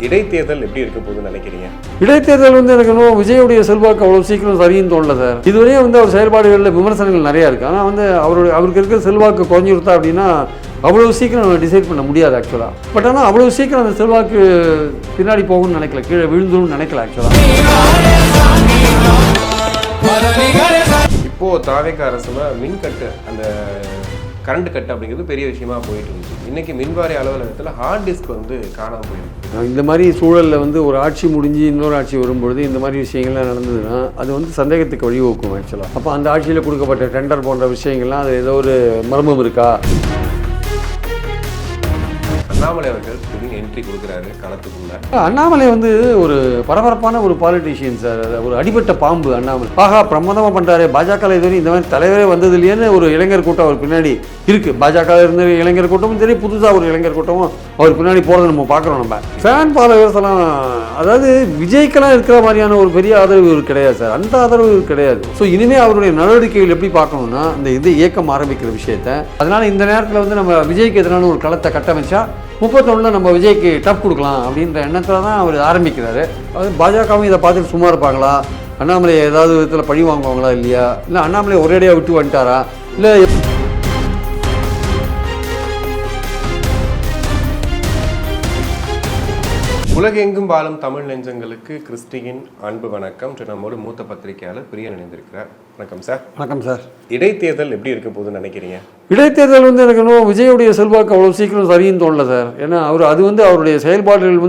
இடைத்தேர்தல் எப்படி இருக்க போகுதுன்னு நினைக்கிறீங்க? இடைத்தேர்தல் எனக்கு இன்னும் விஜயுடைய செல்வாக்கு அவ்வளோ சீக்கிரம் சரின்னு தோணல சார். இதுவரையே அவர் செயல்பாடுகளில் விமர்சனங்கள் நிறையா இருக்குது. ஆனால் அவருக்கு இருக்கிற செல்வாக்கு குறைஞ்சிருத்தா அப்படின்னா அவ்வளோ சீக்கிரம் டிசைட் பண்ண முடியாது ஆக்சுவலாக. பட் ஆனால் அவ்வளோ சீக்கிரம் அந்த செல்வாக்கு பின்னாடி போகும்னு நினைக்கல, கீழே விழுந்துடும் நினைக்கல ஆக்சுவலாக. இப்போது தாவேக அரசுல மின்கட்டு அந்த கரண்ட் கட் அப்படிங்கிறது பெரிய விஷயமா போயிட்டு இருந்துச்சு. இன்னைக்கு மின்வாரிய அலுவலகத்தில் ஹார்ட் டிஸ்க் காணாமல் போயிருக்கு. இந்த மாதிரி சூழலில் ஒரு ஆட்சி முடிஞ்சு இன்னொரு ஆட்சி வரும்பொழுது இந்த மாதிரி விஷயங்கள்லாம் நடந்ததுன்னா அது சந்தேகத்துக்கு வழிவகுக்கும் ஆக்சுவலாக. அப்போ அந்த ஆட்சியில் கொடுக்கப்பட்ட டெண்டர் போன்ற விஷயங்கள்லாம் அது ஏதோ ஒரு மர்மம் இருக்கா? அண்ணாமலை அவர்கள் என்ட்ரி கொடுக்குறாரு களத்துக்குள்ள. அண்ணாமலை ஒரு பரபரப்பான ஒரு பாலிட்டிஷியன் சார். ஒரு அடிபட்ட பாம்பு அண்ணாமலை. ஆகா பிரமாதமாக பண்ணுறாரு. பாஜக இதுவரை இந்த மாதிரி தலைவரே வந்தது இல்லையேன்னு ஒரு இளைஞர் கூட்டம் அவர் பின்னாடி இருக்குது. பாஜக இருந்த இளைஞர் கூட்டமும் சரி, புதுசாக ஒரு இளைஞர் கூட்டமும் அவர் பின்னாடி போகிறத நம்ம பார்க்குறோம். நம்ம ஃபேன் ஃபாலோவர்ஸ் எல்லாம், அதாவது விஜய்க்கெல்லாம் இருக்கிற மாதிரியான ஒரு பெரிய ஆதரவு கிடையாது சார். அந்த ஆதரவு கிடையாது. ஸோ இனிமேல் அவருடைய நடவடிக்கைகள் எப்படி பார்க்கணும்னா இந்த இயக்கம் ஆரம்பிக்கிற விஷயத்த, அதனால் இந்த நேரத்தில் நம்ம விஜய்க்கு எதிரான ஒரு களத்தை கட்டமைச்சா 31 நம்ம விஜய்க்கு டஃப் கொடுக்கலாம் அப்படின்ற எண்ணத்தில் தான் அவர் ஆரம்பிக்கிறாரு. அது பாஜகவும் இதை பார்த்துட்டு சும்மா இருப்பாங்களா? அண்ணாமலை ஏதாவது விதத்தில் பழி வாங்குவாங்களா இல்லையா? இல்லை அண்ணாமலை ஒரேடியாக விட்டு வந்துட்டாரா? இல்லை உலகெங்கும் வாழும் தமிழ் நெஞ்சங்களுக்கு கிறிஸ்டியின் அன்பு வணக்கம். நம்மோடு மூத்த பத்திரிகையாளர் பிரியன் இணைந்திருக்கிறார். வணக்கம் சார். வணக்கம் சார். இடைத்தேர்தல் எப்படி இருக்க போகுதுன்னு நினைக்கிறீங்க? இடைத்தேர்தல் எனக்கு இன்னும் விஜயுடைய செல்வாக்கு அவ்வளோ சீக்கிரம் சரின்னு தோணல சார். ஏன்னா அவருடைய செயல்பாடுகள்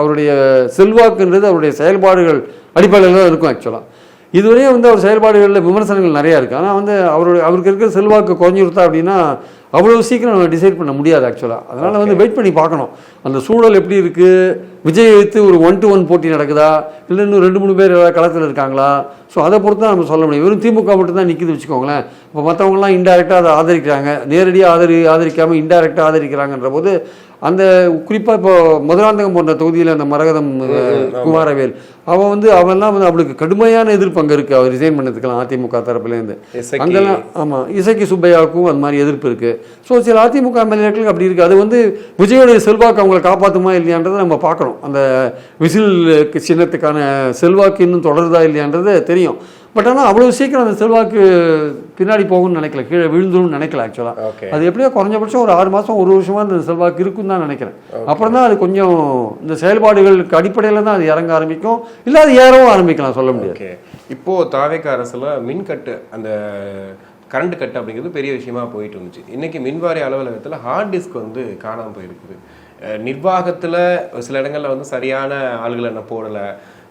அவருடைய செல்வாக்குன்றது அவருடைய செயல்பாடுகள் அடிப்படையில் தான் இருக்கும் ஆக்சுவலாக. இதுவரையே அவர் செயல்பாடுகளில் விமர்சனங்கள் நிறையா இருக்குது. ஆனால் அவருக்கு இருக்கிற செல்வாக்கு குறைஞ்சிருத்தா அப்படின்னா அவ்வளோ சீக்கிரம் டிசைட் பண்ண முடியாது ஆக்சுவலாக. அதனால் வெயிட் பண்ணி பார்க்கணும் அந்த சூழல் எப்படி இருக்குது. விஜய் வைத்து ஒரு 1-to-1 போட்டி நடக்குதா, இல்லை இன்னும் 2-3 பேர் ஏதாவது களத்தில் இருக்காங்களா? ஸோ அதை பொறுத்து தான் நம்ம சொல்ல முடியும். வெறும் திமுக மட்டும் தான் நிற்கிது வச்சுக்கோங்களேன். இப்போ மற்றவங்களாம் இன்டெரக்டாக அதை ஆதரிக்கிறாங்க, நேரடியாக ஆதரிக்காமல் இன்டெரக்டாக ஆதரிக்கிறாங்கன்ற போது அந்த குறிப்பாக இப்போ மதுராந்தகம் போன்ற தொகுதியில் அந்த மரகதம் குமாரவேல் அவெல்லாம் அவளுக்கு கடுமையான எதிர்ப்பு அங்கே இருக்குது. அவர் ரிசைன் பண்ணதுக்கெல்லாம் அதிமுக தரப்புலேருந்து அங்கெல்லாம். ஆமாம், இசக்கி சுப்பையாவுக்கும் அது மாதிரி எதிர்ப்பு இருக்குது. ஸோ சில அதிமுக எம்எல்ஏக்களுக்கு அப்படி இருக்குது. அது விஜயோடைய செல்வாக்கு அவங்களை காப்பாற்றுமா இல்லையான்றதை நம்ம பார்க்கணும். அந்த விசில் சின்னத்துக்கான செல்வாக்கு இன்னும் தொடருதா இல்லையான்றது தெரியும். பட் ஆனால் அவ்வளோ சீக்கிரம் அந்த செல்வாக்கு பின்னாடி போகும்னு நினைக்கல, கீழே விழுந்துடும் நினைக்கல ஆக்சுவலாக. அது எப்படியோ குறைஞ்சபட்சம் ஒரு 6 மாதம் 1 வருஷமாக அந்த செல்வாக்கு இருக்குன்னு தான் நினைக்கிறேன். அப்புறம் தான் அது கொஞ்சம் இந்த செயல்பாடுகளுக்கு அடிப்படையில் தான் அது இறங்க ஆரம்பிக்கும், இல்லை அது ஏறவும் ஆரம்பிக்கலாம், சொல்ல முடியாது. இப்போது தாவேக அரசுல மின்கட்டு அந்த கரண்ட் கட்டு அப்படிங்கிறது பெரிய விஷயமா போயிட்டு இருந்துச்சு. இன்னைக்கு மின்வாரிய அலுவலகத்தில் ஹார்ட் டிஸ்க் காணாமல் போயிருக்குது. நிர்வாகத்தில் சில இடங்களில் சரியான ஆளுகளை என்ன போடலை,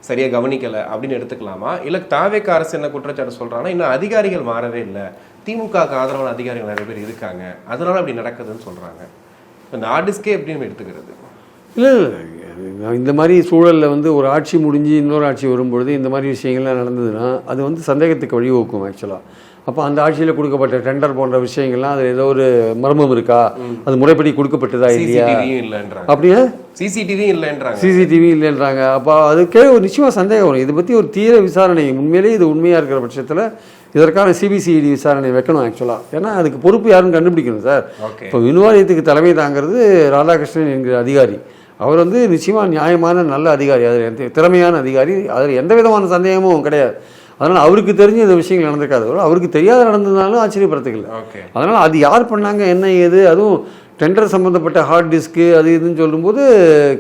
சரியாக கவனிக்கலை அப்படின்னு எடுத்துக்கலாமா? இல்லை தாவேக அரசு என்ன குற்றச்சாட்டு சொல்கிறாங்கன்னா இன்னும் அதிகாரிகள் மாறவே இல்லை, திமுக ஆதரவான அதிகாரிகள் நிறைய பேர் இருக்காங்க, அதனால அப்படி நடக்குதுன்னு சொல்கிறாங்க. இந்த ஹார்ட் டிஸ்கே எப்படின்னு எடுத்துக்கிறது? இல்லை, இந்த மாதிரி சூழலில் ஒரு ஆட்சி முடிஞ்சு இன்னொரு ஆட்சி வரும்பொழுது இந்த மாதிரி விஷயங்கள்லாம் நடந்ததுன்னா அது சந்தேகத்துக்கு வழிவகுக்கும் ஆக்சுவலாக. அப்போ அந்த ஆட்சியில் கொடுக்கப்பட்ட டெண்டர் போன்ற விஷயங்கள்லாம் அது ஏதோ ஒரு மர்மம் இருக்கா, அது முறைப்படி கொடுக்கப்பட்டதா இல்லையா? அப்படியே சிசிடிவி இல்லைன்றாங்க. அப்போ அதுக்கே ஒரு நிச்சயமாக சந்தேகம் வரும். இதை பற்றி ஒரு தீவிர விசாரணை, உண்மையிலேயே இது உண்மையாக இருக்கிற பட்சத்தில் இதற்கான சிபிசிஐடி விசாரணை வைக்கணும் ஆக்சுவலாக. ஏன்னா அதுக்கு பொறுப்பு யாருன்னு கண்டுபிடிக்கணும் சார். இப்போ மின்வாரியத்துக்கு தலைமை தாங்கிறது ராதாகிருஷ்ணன் என்கிற அதிகாரி. அவர் நிச்சயமாக நியாயமான நல்ல அதிகாரி, அது திறமையான அதிகாரி, அதில் எந்த விதமான சந்தேகமும் கிடையாது. அதனால் அவருக்கு தெரிஞ்ச இந்த விஷயங்கள் நடந்திருக்காது, அவருக்கு தெரியாத நடந்ததுனாலும் ஆச்சரியப்படுத்துக்கல. அதனால் அது யார் பண்ணாங்க, என்ன ஏது, அதுவும் டெண்டர் சம்மந்தப்பட்ட ஹார்ட் டிஸ்க்கு அது இதுன்னு சொல்லும்போது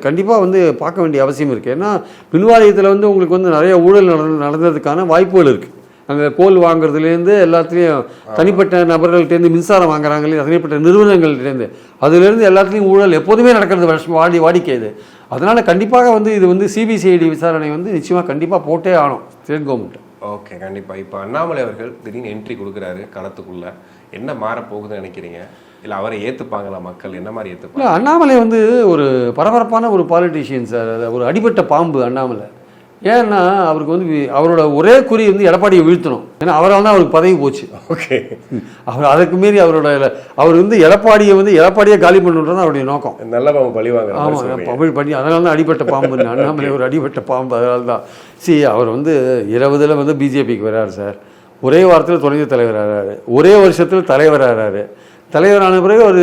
கண்டிப்பாக பார்க்க வேண்டிய அவசியம் இருக்குது. ஏன்னா மின்வாரியத்தில் உங்களுக்கு நிறைய ஊழல் நடந்ததுக்கான வாய்ப்புகள் இருக்குது. அங்கே கோல் வாங்குறதுலேருந்து எல்லாத்துலேயும் தனிப்பட்ட நபர்கள்ட்டேருந்து மின்சாரம் வாங்குறாங்களே, தனிப்பட்ட நிறுவனங்கள்டேருந்து அதுலேருந்து எல்லாத்துலேயும் ஊழல் எப்போதுமே நடக்கிறது வாடிக்கை இது. அதனால் கண்டிப்பாக இது சிபிசிஐடி விசாரணை நிச்சயமாக கண்டிப்பாக போட்டே ஆகணும் ஸ்டேட் கவர்மெண்ட். ஓகே, கண்டிப்பாக. இப்போ அண்ணாமலை அவர்கள் திடீர்னு என்ட்ரி கொடுக்குறாரு களத்துக்குள்ள, என்ன மாறப்போகுதுன்னு நினைக்கிறீங்க? இல்லை அவரை ஏற்றுப்பாங்களா மக்கள்? என்ன மாதிரி ஏற்றுப்பாங்க? அண்ணாமலை ஒரு பரபரப்பான ஒரு பாலிட்டிஷியன் சார். ஒரு அடிபட்ட பாம்பு அண்ணாமலை. ஏன்னா அவருக்கு அவரோட ஒரே குறி எடப்பாடியை வீழ்த்தணும். ஏன்னா அவரால் தான் அவருக்கு பதவி போச்சு. ஓகே, அவர் அதுக்கு மீறி அவர் எடப்பாடியை காலி பண்ணுன்றது அவருடைய நோக்கம். நல்ல பாம்பு பழிவாங்க. ஆமாம், பழி. அதனால தான் அடிபட்ட பாம்பு. அண்ணாமலை ஒரு அடிபட்ட பாம்பு. அதனால தான் அவர் 20 பிஜேபிக்கு வர்றாரு சார். ஒரே வாரத்தில் துணைத் தலைவர் ஆகிறாரு, ஒரே வருஷத்தில் தலைவர் ஆகிறாரு. தலைவரான பிறகு அவர்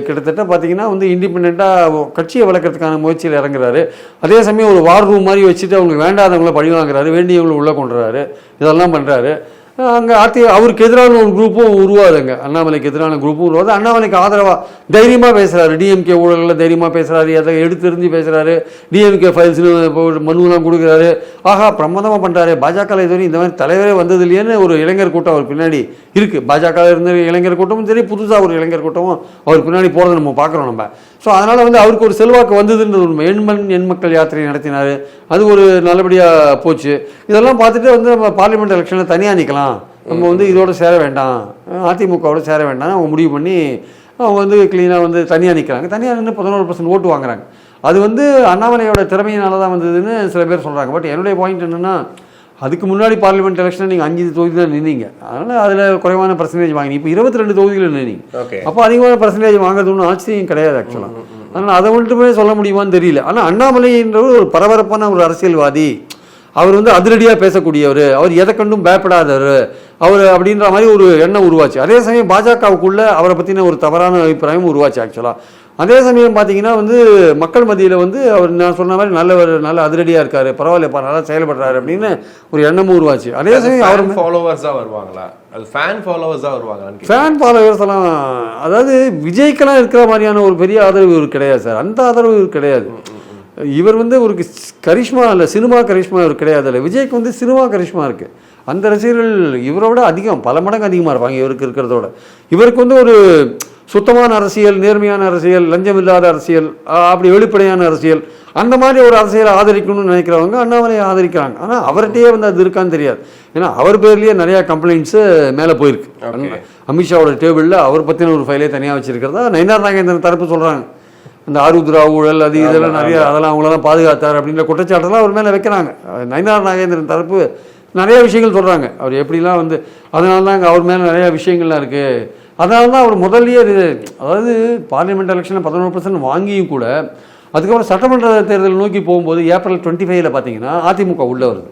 கிட்டத்தட்ட பார்த்தீங்கன்னா வந்து இண்டிபெண்ட்டாக கட்சியை வளர்க்கறதுக்கான முயற்சியில் இறங்குறாரு. அதே சமயம் ஒரு வார் ரூம் மாதிரி வச்சுட்டு அவங்க வேண்டாதவங்கள பழி வாங்குறாரு, வேண்டியவங்களை உள்ளே கொண்டுறாரு, இதெல்லாம் பண்ணுறாரு. அங்கே அவருக்கு எதிரான ஒரு குரூப்பும் உருவாதுங்க, அண்ணாமலைக்கு எதிரான குரூப்பும் உருவாது. அண்ணாமலைக்கு ஆதரவாக தைரியமாக பேசுகிறாரு, டிஎம்கே ஊழல்களில் தைரியமாக பேசுகிறாரு, அதை எடுத்துரிஞ்சு பேசுகிறாரு, டிஎம்கே ஃபைல்ஸ்னு மனுவெலாம் கொடுக்குறாரு. ஆஹா பிரமாதமாக பண்ணுறாரு. பாஜக இதுவரை இந்த மாதிரி தலைவரே வந்தது இல்லையேன்னு ஒரு இளைஞர் கூட்டம் அவர் பின்னாடி இருக்குது. பாஜக இருந்த இளைஞர் கூட்டமும் சரி, புதுசாக ஒரு இளைஞர் கூட்டமும் அவர் பின்னாடி போகிறத நம்ம பார்க்குறோம் நம்ம. ஸோ அதனால் வந்து அவருக்கு ஒரு செல்வாக்கு வந்ததுன்றது உண்மை. எண் மக்கள் யாத்திரை நடத்தினார், அது ஒரு நல்லபடியாக போச்சு. இதெல்லாம் பார்த்துட்டு வந்து நம்ம பார்லிமெண்ட் எலெக்ஷனில் தனியாக நிற்கலாம், நம்ம வந்து இதோட சேர வேண்டாம், அதிமுகவோட சேர வேண்டாம் அவங்க முடிவு பண்ணி அவங்க வந்து க்ளீனாக வந்து தனியாக நிற்கிறாங்க. தனியாக நின்று 11% ஓட்டு வாங்குறாங்க. அது வந்து அண்ணாமலையோட திறமையினால தான் வந்ததுன்னு சில பேர் சொல்கிறாங்க. பட் என்னுடைய பாயிண்ட் என்னென்னா, அதுக்கு முன்னாடி பார்லிமெண்ட் எலெக்ஷனில் நீங்கள் 5 தொகுதியில் நின்னீங்க, அதனால் அதில் குறைவான பர்சன்டேஜ் வாங்கினீங்க. இப்போ 22 தொகுதியில் நின்னீங்க, அப்போ அதிகமான பர்சன்டேஜ் வாங்குறது ஒன்றும் ஆச்சரியம் கிடையாது ஆக்சுவலாக. அதனால் அதை மட்டுமே சொல்ல முடியுமான்னு தெரியல. ஆனால் அண்ணாமலைன்றவர் ஒரு பரபரப்பான ஒரு அரசியல்வாதி, அவர் வந்து அதிரடியாக பேசக்கூடியவர், அவர் எதை கண்டும் பயப்படாதவர் அவர் அப்படின்ற மாதிரி ஒரு எண்ணம் உருவாச்சு. அதே சமயம் பாஜகவுக்குள்ளே அவரை பற்றின ஒரு தவறான அபிப்பிராயம் உருவாச்சு ஆக்சுவலாக. அதே சமயம் பார்த்தீங்கன்னா வந்து மக்கள் மத்தியில் வந்து அவர் நான் சொன்ன மாதிரி நல்ல அதிரடியாக இருக்கார், பரவாயில்ல நல்லா செயல்படுறாரு அப்படின்னு ஒரு எண்ணமும் உருவாச்சு. அதே சமயம் அவர் ஃபாலோவர்ஸாக வருவாங்களா, அது ஃபேன் ஃபாலோவர்ஸாக வருவாங்களா? ஃபேன் ஃபாலோவர்ஸ் எல்லாம் அதாவது விஜய்க்கெல்லாம் இருக்கிற மாதிரியான ஒரு பெரிய ஆதரவு இவர் கிடையாது சார். அந்த ஆதரவு இவர் கிடையாது. இவர் வந்து ஒரு கரிஷ்மா இல்லை, சினிமா கரிஷ்மா இவர் கிடையாது. இல்லை, விஜய்க்கு வந்து சினிமா கரிஷ்மா இருக்குது. அந்த ரசிகர்கள் இவரோட அதிகம், பல மடங்கு அதிகமாக இருப்பாங்க இவருக்கு இருக்கிறதோட. இவருக்கு வந்து ஒரு சுத்தமான அரசியல், நேர்மையான அரசியல், லஞ்சம் இல்லாத அரசியல், அப்படி வெளிப்படையான அரசியல், அந்த மாதிரி ஒரு அரசியலை ஆதரிக்கணும்னு நினைக்கிறவங்க அண்ணாமலையை ஆதரிக்கிறாங்க. ஆனால் அவர்கிட்டயே வந்து அது இருக்கான்னு தெரியாது. ஏன்னா அவர் பேர்லேயே நிறையா கம்ப்ளைண்ட்ஸு மேலே போயிருக்கு. அமித்ஷாவோட டேபிளில் அவர் பற்றின ஒரு ஃபைலே தனியாக வச்சுருக்கிறதா நயினார் நாகேந்திரன் தரப்பு சொல்கிறாங்க. இந்த ஆருத்ரா ஊழல் அது இதெல்லாம் நிறைய அதெல்லாம் அவங்களெல்லாம் பாதுகாத்தார் அப்படின்ற குற்றச்சாட்டெல்லாம் அவர் மேலே வைக்கிறாங்க. நயினார் நாகேந்திரன் தரப்பு நிறைய விஷயங்கள் சொல்கிறாங்க, அவர் எப்படிலாம் வந்து அதனால தான் அவர் மேலே நிறையா விஷயங்கள்லாம் இருக்குது. அதனால தான் அவர் முதல்லயே அதாவது பார்லிமெண்ட் எலெக்ஷனில் 11% வாங்கியும் கூட அதுக்கப்புறம் சட்டமன்ற தேர்தல் நோக்கி போகும்போது ஏப்ரல் 25 பார்த்தீங்கன்னா அதிமுக உள்ளே வருது.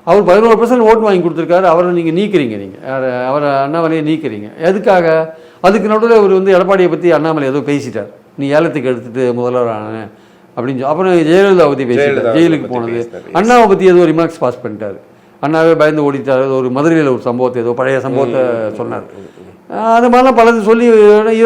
அவர் 11% ஓட்டு வாங்கி கொடுத்துருக்காரு. அவரை நீங்கள் நீக்கிறீங்க, அவரை அண்ணாமலையை நீக்கிறீங்க. எதுக்காக? அதுக்கு நடுவில் அவர் வந்து எடப்பாடியை பற்றி அண்ணாமலை ஏதோ பேசிட்டார், நீ ஏலத்துக்கு எடுத்துட்டு முதல்வரான அப்படின்னு. அப்புறம் ஜெயலலிதா பற்றி பேசிட்டார், ஜெயிலுக்கு போனது. அண்ணாவை பற்றி ஏதோ ரிமார்க்ஸ் பாஸ் பண்ணிட்டார், அண்ணாவே பயந்து ஓடிட்டார். ஒரு மதுரையில் ஒரு சம்பவத்தை ஏதோ பழைய சம்பவத்தை சொன்னார். அது மாதிரிலாம் பலது சொல்லி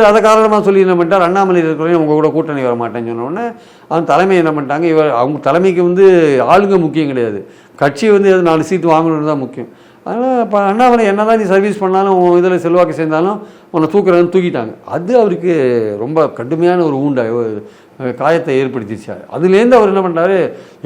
அதை காரணமாக சொல்லி என்ன பண்ணிட்டார், அண்ணாமலை இருக்கிறவங்க உங்கள் கூட கூட்டணி வர மாட்டேன்னு சொன்னோடனே அவன் தலைமை என்ன பண்ணிட்டாங்க, அவங்க தலைமைக்கு வந்து ஆளுங்க முக்கியம் கிடையாது, கட்சி வந்து 4 சீட்டு வாங்கணுன்னு தான் முக்கியம். அதனால் இப்போ அண்ணாமலை என்ன தான் நீ சர்வீஸ் பண்ணாலும் இதில் செல்வாக்கு சேர்ந்தாலும் உன்னை தூக்குறதுன்னு தூக்கிட்டாங்க. அது அவருக்கு ரொம்ப கடுமையான ஒரு காயத்தை ஏற்படுத்திச்சு. அதுலேருந்து அவர் என்ன பண்ணுறாரு,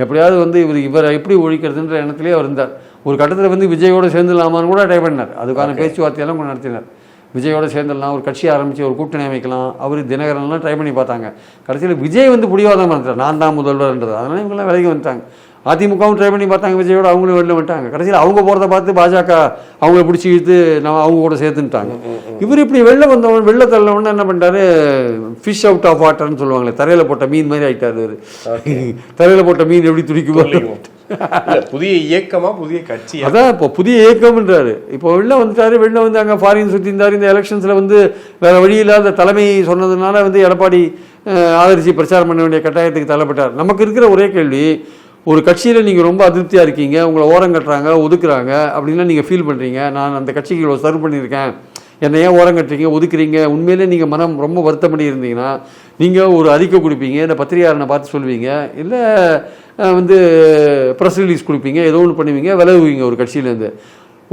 எப்படியாவது வந்து இவரை எப்படி ஒழிக்கிறதுன்ற எண்ணத்துலேயே அவர் இருந்தார். ஒரு கட்டத்தில் வந்து விஜயோடு சேர்ந்துடலாமான்னு கூட ட்ரை பண்ணார். அதுக்கான பேச்சுவார்த்தையெல்லாம் கூட நடத்தினார். விஜயோட சேர்ந்துடலாம், ஒரு கட்சி ஆரம்பித்து ஒரு கூட்டணி அமைக்கலாம், அவர் தினகரன்லாம் ட்ரை பண்ணி பார்த்தாங்க. கடைசியில் விஜய் வந்து பிடிவாதம் பண்ணுறார், நான் தான் முதல்வர்ன்றது. அதனால் இவங்கெல்லாம் விலகி வந்துட்டாங்க. அதிமுகவும் ட்ரை பண்ணி பார்த்தாங்க, விஜயோட அவங்களும் வெளில வந்துட்டாங்க. கடைசியில் அவங்க போகிறத பார்த்து பாஜக அவங்கள பிடிச்சி இழுத்து அவங்க கூட சேர்த்துட்டாங்க. இவர் இப்படி வெளில வந்தவன் வெளில தள்ளவொன்னே என்ன பண்ணிட்டாரு, ஃபிஷ் அவுட் ஆஃப் வாட்டர்னு சொல்லுவாங்களே, தரையில் போட்ட மீன் மாதிரி ஆகிட்டார். தரையில் போட்ட மீன் எப்படி துடிக்குமோ, புதிய இயக்கமா புதிய கட்சி அதான் இப்போ புதிய இயக்கம்ன்றாரு. இப்போ வெளில வந்துட்டாரு, வெளில வந்து அங்கே ஃபாரின் சுற்றி இருந்தார். இந்த எலெக்ஷன்ஸில் வந்து வேறு வழி இல்லாத தலைமை சொன்னதுனால வந்து எடப்பாடி ஆதரிச்சு பிரச்சாரம் பண்ண வேண்டிய கட்டாயத்துக்கு தள்ளப்பட்டார். நமக்கு இருக்கிற ஒரே கேள்வி, ஒரு கட்சியில் நீங்கள் ரொம்ப அதிருப்தியாக இருக்கீங்க, உங்களை ஓரம் கட்டுறாங்க, ஒதுக்குறாங்க அப்படின்னா நீங்கள் ஃபீல் பண்ணுறீங்க, நான் அந்த கட்சிக்கு இவ்வளோ சர்வ் பண்ணியிருக்கேன், என்னை ஏன் ஓரம் கட்டுறீங்க, ஒதுக்குறீங்க, உண்மையிலே நீங்கள் மனம் ரொம்ப வருத்தப்படி இருந்தீங்கன்னா நீங்கள் ஒரு அறிக்கை கொடுப்பீங்க, இந்த பத்திரிகையாளனை பார்த்து சொல்லுவீங்க, இல்லை வந்து ப்ரெஸ் ரிலீஸ் கொடுப்பீங்க, ஏதோ ஒன்று பண்ணுவீங்க, விலகுவீங்க ஒரு கட்சியிலேருந்து.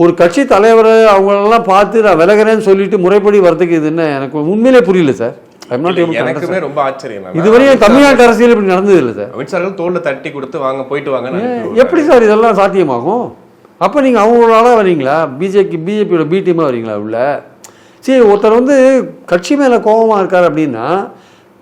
ஒரு கட்சி தலைவரை அவங்களெல்லாம் பார்த்து நான் விலகிறேன்னு சொல்லிட்டு முறைப்படி வரதுக்கு இது என்ன எனக்கு உண்மையிலே புரியல சார். எனக்குமே ரொம்ப ஆச்சரியம். இதுவரையும் தமிழ்நாட்டு அரசியல் இப்படி நடந்தது இல்லை சார். அமித்ஷார்கள் தோல்ல தட்டி கொடுத்து வாங்க போயிட்டு வாங்க, எப்படி சார் இதெல்லாம் சாத்தியமாகும்? அப்போ நீங்கள் அவங்களால வரீங்களா, பிஜேபியோட பி டீமாக வரீங்களா உள்ள? சரி, ஒருத்தர் வந்து கட்சி மேலே கோபமாக இருக்கார் அப்படின்னா,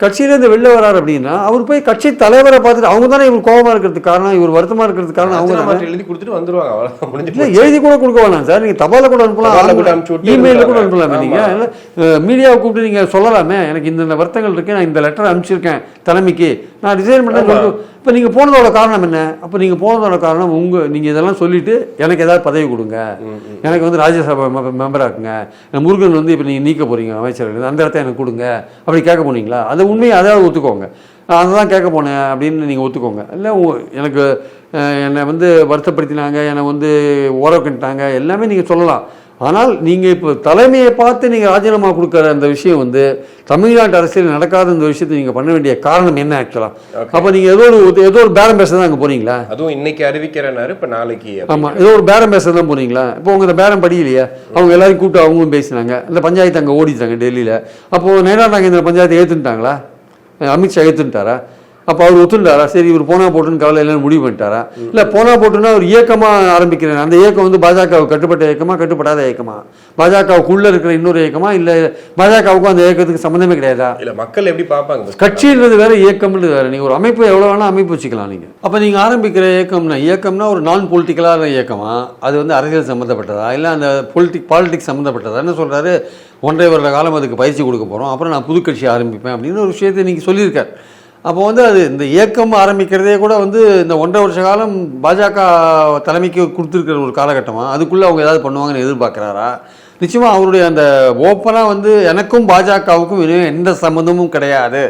கட்சியிலேருந்து வெளில வராரு அப்படின்னா, அவர் போய் கட்சி தலைவரை பார்த்துட்டு அவங்க தானே இவர் கோபமாக இருக்கிறதுக்கு காரணம், இவர் வருத்தமாக இருக்கிறதுக்கு காரணம் அவங்க எழுதி கொடுத்துட்டு வந்துருவாங்க. இல்லை, எழுதி கூட கொடுக்க வேணாம் சார், நீங்கள் தபாலில் கூட அனுப்பலாம், இமெயிலில் கூட அனுப்பலாமே. நீங்கள் மீடியாவை கூப்பிட்டு நீங்கள் சொல்லலாமே, எனக்கு இந்த வருத்தங்கள் இருக்குது, நான் இந்த லெட்டர் அனுப்பிச்சிருக்கேன் தலைமைக்கு, நான் ரிசைன் பண்ண சொல்லிட்டு இப்போ நீங்கள் போனதோட காரணம் என்ன? அப்போ நீங்கள் போனதோட காரணம் நீங்கள் இதெல்லாம் சொல்லிவிட்டு எனக்கு ஏதாவது பதவி கொடுங்க, எனக்கு வந்து ராஜ்யசபா மெம்பர் ஆக்குங்க, முருகன் வந்து இப்போ நீங்கள் நீக்க போகிறீங்க அமைச்சர்கள், அந்த இடத்த எனக்கு கொடுங்க அப்படி கேட்க போனீங்களா? அந்த உண்மையை அதாவது ஒத்துக்கோங்க, அதை தான் கேட்க போனேன் அப்படின்னு நீங்கள் ஒத்துக்கோங்க. இல்லை எனக்கு என்னை வந்து வருத்தப்படுத்தினாங்க, என்னை வந்து ஓரக்கட்டாங்க, எல்லாமே நீங்கள் சொல்லலாம். ஆனால் நீங்கள் இப்போ தலைமையை பார்த்து நீங்கள் ராஜினாமா கொடுக்குற அந்த விஷயம் வந்து தமிழ்நாட்டு அரசியல் நடக்காத இந்த விஷயத்தை நீங்கள் பண்ண வேண்டிய காரணம் என்ன ஆக்சுவலாக? அப்போ நீங்கள் ஏதோ ஒரு பேரம் பேச தான் அங்கே போறீங்களா? அதுவும் இன்னைக்கு அறிவிக்கிறனாரு, இப்போ நாளைக்கு. ஆமாம், ஏதோ ஒரு பேரம் பேச தான் போறீங்களா? இப்போ உங்க பேரம் படிக்கலையா? அவங்க எல்லாரும் கூப்பிட்டு அவங்களும் பேசினாங்க, இந்த பஞ்சாயத்து அங்கே ஓடிட்டாங்க டெல்லியில். அப்போது நயனா நாகேந்திர பஞ்சாயத்தை ஏற்றுட்டாங்களா? அமித்ஷா ஏற்றுட்டாரா? அப்போ அவர் ஒத்துண்டாரா? சரி இவர் போனா போட்டுன்னு கவலை இல்லைன்னு முடிவு பண்ணிட்டாரா? இல்லை போனா போட்டுன்னா ஒரு இயக்கமாக ஆரம்பிக்கிறேன், அந்த இயக்கம் வந்து பாஜகவுக்கு கட்டுப்பட்ட இயக்கமா கட்டுப்படாத இயக்கமா? பாஜகவுக்குள்ளே இருக்கிற இன்னொரு இயக்கமா? இல்லை பாஜகவுக்கும் அந்த இயக்கத்துக்கு சம்மந்தமே கிடையாதா? இல்லை மக்கள் எப்படி பார்ப்பாங்க? கட்சின்றது வேற, இயக்கம்ன்றது வேற. நீங்கள் ஒரு அமைப்பு எவ்வளோ வேணால் அமைப்பு வச்சுக்கலாம் நீங்கள். அப்போ நீங்கள் ஆரம்பிக்கிற இயக்கம்னா ஒரு நான் பொலிட்டிக்கலான இயக்கமா? அது வந்து அரசியல் சம்மந்தப்பட்டதா இல்லை அந்த பாலிடிக்ஸ் சம்மந்தப்பட்டதா? என்ன சொல்கிறாரு, 1.5 வருட காலம் அதுக்கு பயிற்சி கொடுக்க போகிறோம், அப்புறம் நான் புது கட்சி ஆரம்பிப்பேன் அப்படின்னு ஒரு விஷயத்தை நீங்கள் சொல்லியிருக்கார். அப்போ வந்து அது இந்த இயக்கம் ஆரம்பிக்கிறதே கூட வந்து இந்த 1.5 வருஷ காலம் பாஜக தலைமைக்கு கொடுத்துருக்கிற ஒரு காலகட்டமாக, அதுக்குள்ளே அவங்க ஏதாவது பண்ணுவாங்கன்னு எதிர்பார்க்குறாரா? நிச்சயமாக அவருடைய அந்த ஓப்பனாக வந்து எனக்கும் பாஜகவுக்கும் எந்த சம்மந்தமும் கிடையாது,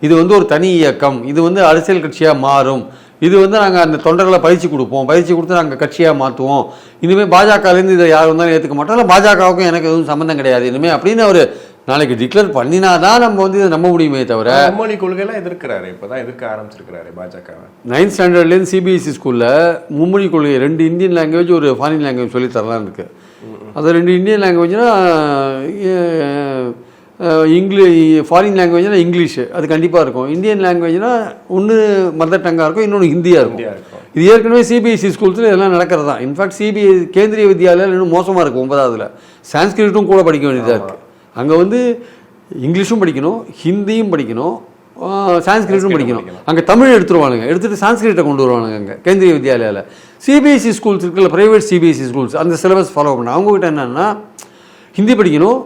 இது வந்து ஒரு தனி இயக்கம், இது வந்து அரசியல் கட்சியாக மாறும், இது வந்து நாங்கள் அந்த தொண்டர்களை பயிற்சி கொடுப்போம், பயிற்சி கொடுத்து நாங்கள் கட்சியாக மாற்றுவோம், இனிமேல் பாஜகலேருந்து இதை யார் வந்தாலும் ஏற்றுக்க மாட்டோம், இல்லை பாஜகவுக்கும் எனக்கு எதுவும் சம்மந்தம் கிடையாது இனிமேல் அப்படின்னு அவர் நாளைக்கு டிக்ளேர் பண்ணினாதான் நம்ம வந்து இதை நம்ப முடியுமே தவிர. மும்மொழி கொள்கையெல்லாம் எதிர்க்கிறாரு, இப்போதான் எதிர்க்க ஆரம்பிச்சிருக்கிறாரு பாஜக. 9th ஸ்டாண்டர்ட்லேருந்து சிபிஎஸ்சி ஸ்கூலில் மும்மொழி கொள்கை 2 இந்தியன் லாங்குவேஜ் ஒரு ஃபாரின் லாங்குவேஜ் சொல்லி தரலாம் இருக்குது. அது 2 இந்தியன் லாங்குவேஜ்னா ஃபாரின் லாங்குவேஜ்னா இங்கிலீஷு அது கண்டிப்பாக இருக்கும். இந்தியன் லாங்குவேஜ்னா ஒன்று மதர் டங்காக இருக்கும், இன்னொன்று ஹிந்தியாக இருக்கும். இது ஏற்கனவே சிபிஎஸ்சி ஸ்கூல்ஸில் இதெல்லாம் நடக்கிறது தான். இன்ஃபேக்ட் கேந்திரிய வித்யாலயா இன்னும் மோசமாக இருக்கும். 9ஆவதுல சான்ஸ்கிரிட்டும் கூட படிக்க வேண்டியதாக இருக்குது. அங்கே வந்து இங்கிலீஷும் படிக்கணும், ஹிந்தியும் படிக்கணும், சான்ஸ்கிரிட்டும் படிக்கணும். அங்கே தமிழ் எடுத்துருவானுங்க, எடுத்துகிட்டு சான்ஸ்கிரிட்டை கொண்டு வருவானுங்க அங்கே கேந்திரிய வித்யாலயாவில். சிபிஎஸ்சி ஸ்கூல்ஸ் இருக்குல்ல, ப்ரைவேட் சிபிஎஸ்சி ஸ்கூல்ஸ், அந்த சிலபஸ் ஃபாலோ பண்ண அவங்ககிட்ட என்னென்னா ஹிந்தி படிக்கணும்,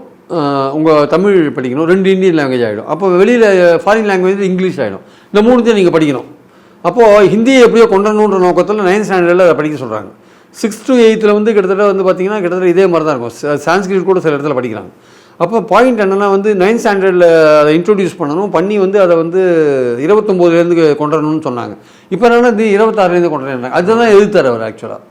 உங்கள் தமிழ் படிக்கணும், 2 இந்தியன் லாங்குவேஜ் ஆகிடும். அப்போ வெளியில் ஃபாரின் லாங்குவேஜ் இங்கிலீஷ் ஆகிடும். இந்த 3த்தையும் நீங்கள் படிக்கணும். அப்போது ஹிந்தியை எப்படியோ கொண்டணுன்ற நோக்கத்தில் 9th ஸ்டாண்டர்டில் அதை படிக்க சொல்கிறாங்க. 6th to 8th வந்து கிட்டத்தட்ட வந்து பார்த்திங்கன்னா கிட்டத்தட்ட இதே மாதிரி தான் இருக்கும். சான்ஸ்கிரிட் கூட சில இடத்துல படிக்கிறாங்க. அப்போ பாயிண்ட் என்னென்னா வந்து 9th ஸ்டாண்டர்டில் அதை இன்ட்ரொடியூஸ் பண்ணணும், பண்ணி வந்து அதை வந்து 29லேருந்து கொண்டு வரணும்னு சொன்னாங்க. இப்போ என்னென்னா 26லேருந்து கொண்டு வரேன். அதுதான் எதிர்த்தார் அவர் ஆக்சுவலாக,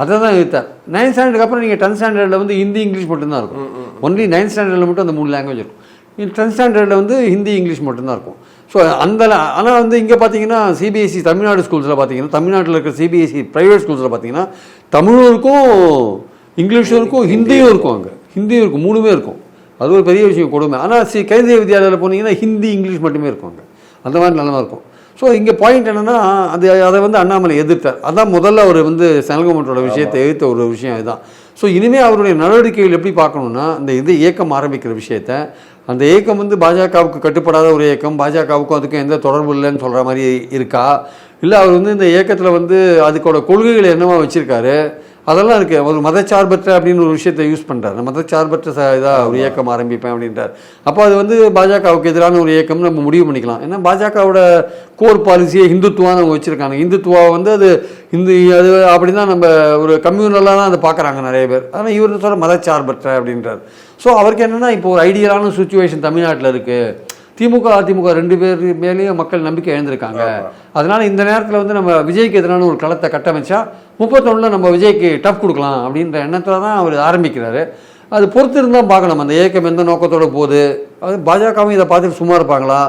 அதை தான் எதிர்த்தார். 9th ஸ்டாண்டர்டுக்கு அப்புறம் நீங்கள் 10th ஸ்டாண்டர்டில் வந்து ஹிந்தி இங்கிலீஷ் மட்டும்தான் இருக்கும். ஒன்லி 9th ஸ்டாண்டர்டில் மட்டும் அந்த 3 லாங்குவேஜ் இருக்கும். 10th ஸ்டாண்டர்டில் வந்து ஹிந்தி இங்கிலீஷ் மட்டும்தான் இருக்கும். ஸோ அந்த ஆனால் வந்து இங்கே பார்த்தீங்கன்னா சிபிஎஸ்சி தமிழ்நாடு ஸ்கூல்ஸில் பார்த்தீங்கன்னா, தமிழ்நாட்டில் இருக்கிற சிபிஎஸ்சி ப்ரைவேட் ஸ்கூல்ஸில் பார்த்தீங்கன்னா தமிழும் இருக்கும், இங்கிலீஷும் இருக்கும், ஹிந்தியும் இருக்கும். அங்கே ஹிந்தியும் இருக்கும், 3மே இருக்கும். அது ஒரு பெரிய விஷயம், கொடுமை. ஆனால் கேந்திரிய வித்யாலயாவில் போனீங்கன்னா ஹிந்தி இங்கிலீஷ் மட்டுமே இருக்கும் அங்கே, அந்த மாதிரி நல்லா இருக்கும். ஸோ இங்கே பாயிண்ட் என்னென்னா அதை வந்து அண்ணாமலை எதிர்த்தார். அதான் முதல்ல அவர் வந்து செல்வகுமாரோட விஷயத்தை எதிர்த்த ஒரு விஷயம் இதுதான். ஸோ இனிமேல் அவருடைய நடவடிக்கைகள் எப்படி பார்க்கணுன்னா, இந்த இயக்கம் ஆரம்பிக்கிற விஷயத்த, அந்த இயக்கம் வந்து பாஜகவுக்கு கட்டுப்படாத ஒரு இயக்கம், பாஜகவுக்கும் அதுக்கும் எந்த தொடர்பு இல்லைன்னு சொல்கிற மாதிரி இருக்கா, இல்லை அவர் வந்து இந்த இயக்கத்தில் வந்து அதுக்கோட கொள்கைகளை என்னவா வச்சுருக்காரு, அதெல்லாம் இருக்குது. ஒரு மதச்சார்பற்ற அப்படின்னு ஒரு விஷயத்தை யூஸ் பண்ணுறாரு. மதச்சார்பற்ற இதாக ஒரு இயக்கம் ஆரம்பிப்பேன் அப்படின்றார். அப்போ அது வந்து பாஜகவுக்கு எதிரான ஒரு இயக்கம்னு நம்ம முடிவு பண்ணிக்கலாம். ஏன்னா பாஜகவோட கோர் பாலிசியை ஹிந்துத்துவான்னு அவங்க வச்சுருக்காங்க. ஹிந்துத்துவா வந்து அது அது அப்படி தான் நம்ம ஒரு கம்யூனலாக தான் அதை பார்க்குறாங்க நிறைய பேர். ஆனால் இவர் சொல்கிற மதச்சார்பற்ற அப்படின்றார். ஸோ அவருக்கு என்னென்னா இப்போ ஒரு ஐடியலான சுச்சுவேஷன் தமிழ்நாட்டில் இருக்குது. திமுக அதிமுக 2 பேர் மேலேயும் மக்கள் நம்பிக்கை எழுந்திருக்காங்க. அதனால் இந்த நேரத்தில் வந்து நம்ம விஜய்க்கு எதிரான ஒரு களத்தை கட்டமைச்சா 31 நம்ம விஜய்க்கு டஃப் கொடுக்கலாம் அப்படின்ற எண்ணத்தில் தான் அவர் ஆரம்பிக்கிறாரு. அது பொறுத்து இருந்தால் பார்க்கணும் அந்த இயக்கம் எந்த நோக்கத்தோடு போகுது. அது பாஜகவும் இதை பார்த்துட்டு சும்மா இருப்பாங்களா,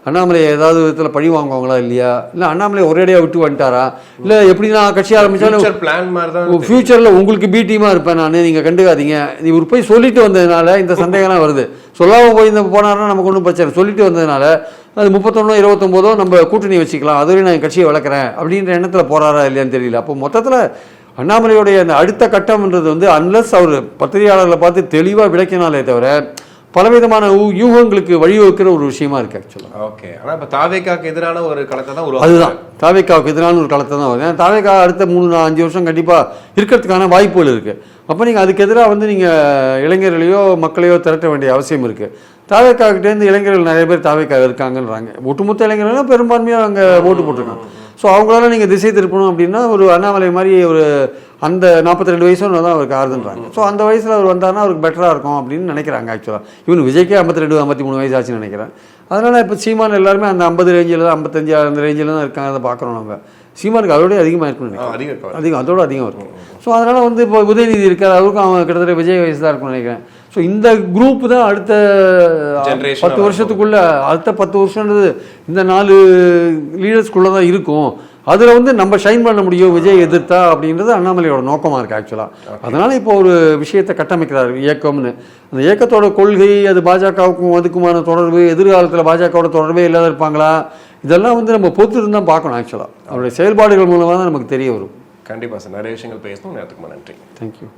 அண்ணாமலை ஏதாவது விதத்தில் பழி வாங்குவாங்களா இல்லையா, இல்லை அண்ணாமலை ஒரேடியாக விட்டு வந்துட்டாரா, இல்லை எப்படி நான் கட்சி ஆரம்பித்தாலும் பிளான் மாதிரி தான் ஃபியூச்சரில் உங்களுக்கு பி டீமாக இருப்பேன் நான், நீங்கள் கண்டுக்காதீங்க. இவர் போய் சொல்லிட்டு வந்ததுனால இந்த சந்தேகம்லாம் வருது. சொல்லாமல் போய் இந்த போனார்னா நமக்கு ஒன்றும் பிரச்சனை. சொல்லிட்டு வந்ததுனால அது 31 29 நம்ம கூட்டணி வச்சுக்கலாம், அதுவரையும் நான் கட்சியை வளர்க்குறேன் அப்படின்ற எண்ணத்தில் போகிறாரா இல்லையான்னு தெரியல. அப்போ மொத்தத்தில் அண்ணாமலையுடைய அந்த அடுத்த கட்டம்ன்றது வந்து அன்லஸ் அவர் பத்திரிகையாளர்களை பார்த்து தெளிவாக விளக்கினாலே தவிர பலவிதமான யூகங்களுக்கு வழிவகுக்கிற ஒரு விஷயமா இருக்கு ஆக்சுவலாக. ஓகே, ஆனால் இப்போ தாவேக்காவுக்கு எதிரான ஒரு களத்தை தான் அதுதான் தாவேக்காவுக்கு எதிரான ஒரு களத்தை தான் வரும். ஏன்னா தாவேக்கா அடுத்த 3-5 வருஷம் கண்டிப்பாக இருக்கிறதுக்கான வாய்ப்புகள் இருக்குது. அப்போ நீங்கள் அதுக்கு எதிராக வந்து நீங்கள் இளைஞர்களையோ மக்களையோ திரட்ட வேண்டிய அவசியம் இருக்குது. தாவேக்காகிட்டேருந்து இளைஞர்கள் நிறைய பேர் தாவேக்காக இருக்காங்கன்றாங்க. ஒட்டுமொத்த இளைஞர்கள்லாம் பெரும்பான்மையாக அங்கே ஓட்டு போட்டிருக்காங்க. ஸோ அவங்களால நீங்கள் திசை திருப்பணும் அப்படின்னா ஒரு அண்ணாமலை மாதிரி ஒரு அந்த 42 வயசு தான் அவருக்கு ஆறுதுன்றாங்க. ஸோ அந்த வயசில் அவர் வந்தார்னா அவருக்கு பெட்டராக இருக்கும் அப்படின்னு நினைக்கிறாங்க. ஆக்சுவலாக இவன் விஜய்க்கே 52 53 வயசு ஆச்சுன்னு நினைக்கிறேன். அதனால் இப்போ சீமான் எல்லாருமே அந்த 50 ரேஞ்சில் தான் 55 அந்த ரேஞ்சில் தான் இருக்காங்க. அதை பார்க்குறோம் நம்ம. சீமானுக்கு அதோடய அதிகமாக இருக்குன்னு நினைக்கிறேன். அதிகம் அதோட அதிகம் இருக்கும். ஸோ அதனால் வந்து இப்போ உதயநிதி இருக்கார், அவருக்கும் அவன் கிட்டத்தட்ட விஜய் வயசு தான் இருக்கும்னு நினைக்கிறேன். ஸோ இந்த குரூப் தான் அடுத்த 10 வருஷத்துக்குள்ள, அடுத்த 10 வருஷன்றது இந்த 4 லீடர்ஸ்குள்ளே தான் இருக்கும். அதில் வந்து நம்ம ஷைன் பண்ண முடியும் விஜய் எதிர்த்தா அப்படின்றது அண்ணாமலையோட நோக்கமாக இருக்குது ஆக்சுவலாக. அதனால் இப்போ ஒரு விஷயத்தை கட்டமைக்கிறார் இயக்கம்னு. அந்த இயக்கத்தோட கொள்கை, அது பாஜகவுக்கும் அதுக்குமான தொடர்பு, எதிர்காலத்தில் பாஜகவோட தொடர்பே இல்லாத இருப்பாங்களா, இதெல்லாம் வந்து நம்ம பொறுத்து தான் பார்க்கணும். ஆக்சுவலாக அவருடைய செயல்பாடுகள் மூலமாக தான் நமக்கு தெரிய வரும். கண்டிப்பாக சார், நிறைய விஷயங்கள் பேசணும். நேரத்துக்கு நன்றி. தேங்க்யூ.